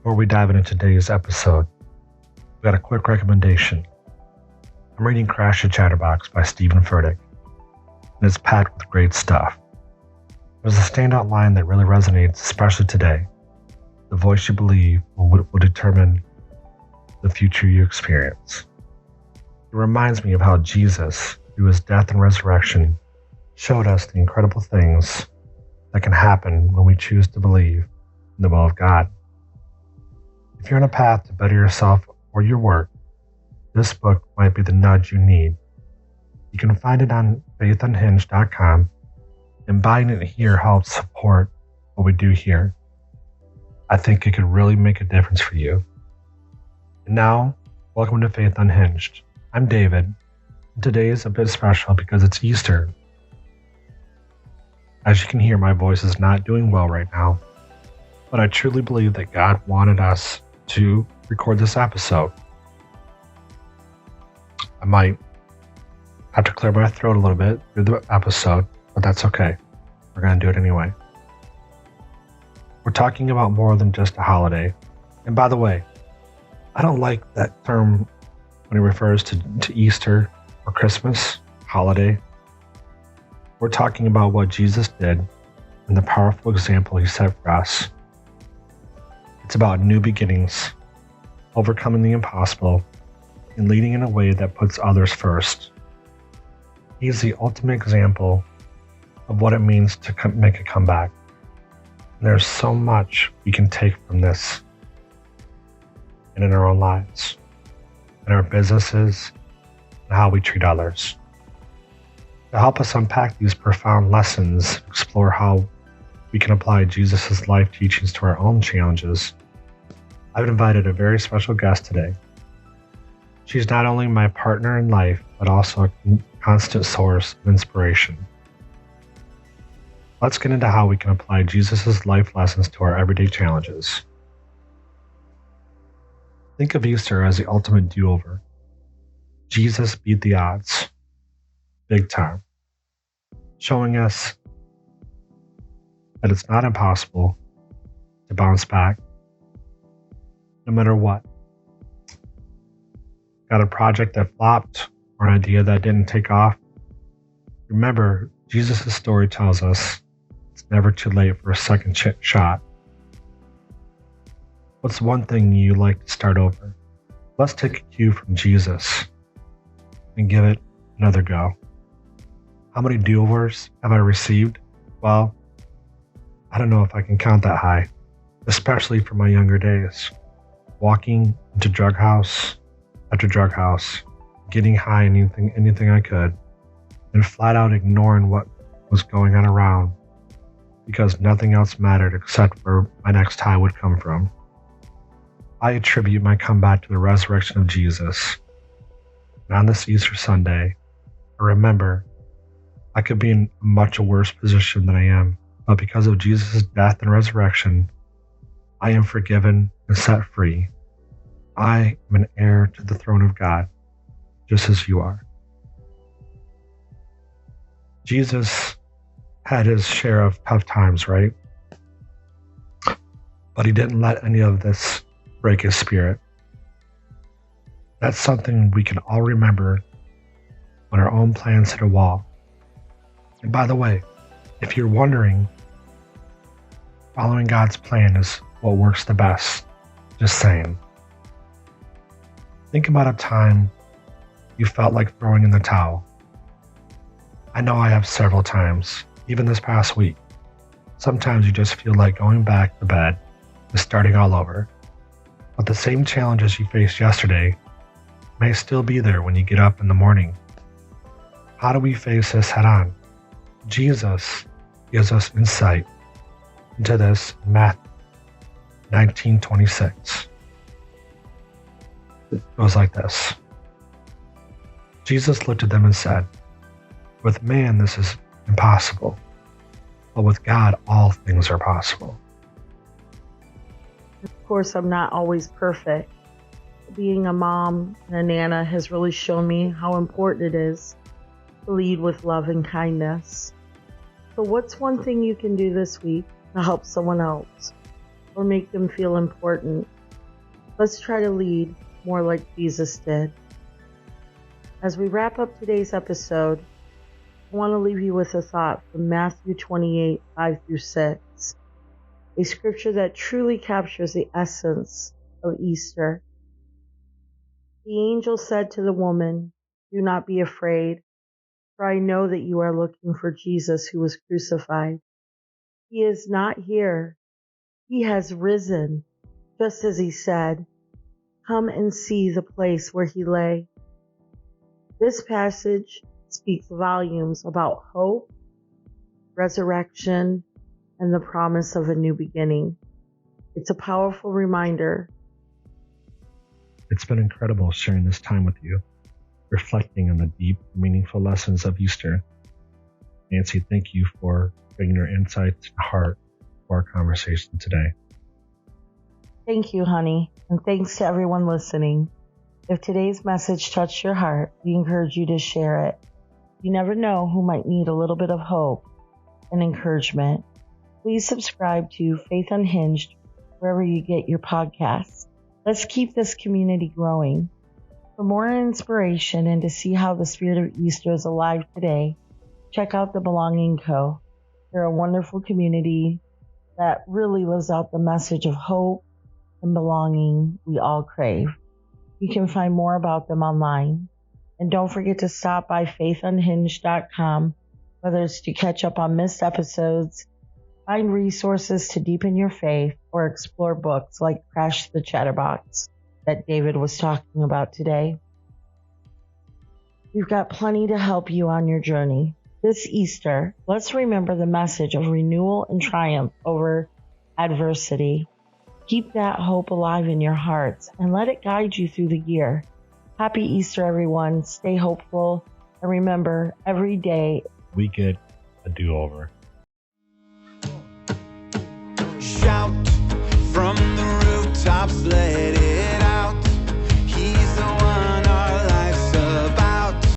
Before we dive into today's episode, we got a quick recommendation. I'm reading Crash the Chatterbox by Stephen Furtick, and it's packed with great stuff. There's a standout line that really resonates, especially today. The voice you believe will determine the future you experience. It reminds me of how Jesus, through his death and resurrection, showed us the incredible things that can happen when we choose to believe in the will of God. If you're on a path to better yourself or your work, this book might be the nudge you need. You can find it on faithunhinged.com, and buying it here helps support what we do here. I think it could really make a difference for you. And now, welcome to Faith Unhinged. I'm David, and today is a bit special because it's Easter. As you can hear, my voice is not doing well right now, but I truly believe that God wanted us to record this episode. I might have to clear my throat a little bit through the episode, but that's okay. We're going to do it anyway. We're talking about more than just a holiday. And by the way, I don't like that term when it refers to Easter or Christmas, holiday. We're talking about what Jesus did and the powerful example he set for us. It's about new beginnings, overcoming the impossible, and leading in a way that puts others first. He's the ultimate example of what it means to make a comeback. And there's so much we can take from this and in our own lives, in our businesses, and how we treat others. To help us unpack these profound lessons, explore how we can apply Jesus' life teachings to our own challenges, I've invited a very special guest today. She's not only my partner in life, but also a constant source of inspiration. Let's get into how we can apply Jesus' life lessons to our everyday challenges. Think of Easter as the ultimate do-over. Jesus beat the odds, big time, showing us that it's not impossible to bounce back, no matter what. Got a project that flopped or an idea that didn't take off? Remember, Jesus' story tells us it's never too late for a second shot. What's one thing you like to start over? Let's take a cue from Jesus and give it another go. How many do-overs have I received? Well, I don't know if I can count that high, especially for my younger days. Walking into drug house after drug house, getting high on anything I could, and flat out ignoring what was going on around because nothing else mattered except where my next high would come from. I attribute my comeback to the resurrection of Jesus. And on this Easter Sunday, I remember I could be in a much worse position than I am, but because of Jesus' death and resurrection, I am forgiven and set free. I am an heir to the throne of God, just as you are. Jesus had his share of tough times, right? But he didn't let any of this break his spirit. That's something we can all remember when our own plans hit a wall. And by the way, if you're wondering, following God's plan is what works the best. Just saying. Think about a time you felt like throwing in the towel. I know I have several times, even this past week. Sometimes you just feel like going back to bed and starting all over. But the same challenges you faced yesterday may still be there when you get up in the morning. How do we face this head on? Jesus gives us insight into this in Matthew 19:26. It goes like this. Jesus looked at them and said, "With man this is impossible, but with God all things are possible." Of course, I'm not always perfect. Being a mom and a nana has really shown me how important it is to lead with love and kindness. So what's one thing you can do this week to help someone else? or make them feel important. Let's try to lead more like Jesus did. As we wrap up today's episode, I want to leave you with a thought from Matthew 28, 5-6, a scripture that truly captures the essence of Easter. The angel said to the woman, "Do not be afraid, for I know that you are looking for Jesus who was crucified. He is not here. He has risen, just as he said. Come and see the place where he lay." This passage speaks volumes about hope, resurrection, and the promise of a new beginning. It's a powerful reminder. It's been incredible sharing this time with you, reflecting on the deep, meaningful lessons of Easter. Nancy, thank you for bringing your insights and heart to our conversation today. Thank you, honey, and thanks to everyone listening. If today's message touched your heart, we encourage you to share it. You never know who might need a little bit of hope and encouragement. Please subscribe to Faith Unhinged wherever you get your podcasts. Let's keep this community growing. For more inspiration and to see how the spirit of Easter is alive today, check out the Belonging Co. They're a wonderful community that really lives out the message of hope and belonging we all crave. You can find more about them online. And don't forget to stop by faithunhinged.com, whether it's to catch up on missed episodes, find resources to deepen your faith, or explore books like Crash the Chatterbox that David was talking about today. We've got plenty to help you on your journey. This Easter, let's remember the message of renewal and triumph over adversity. Keep that hope alive in your hearts and let it guide you through the year. Happy Easter, everyone. Stay hopeful. And remember, every day we get a do-over. Shout from the rooftops, let it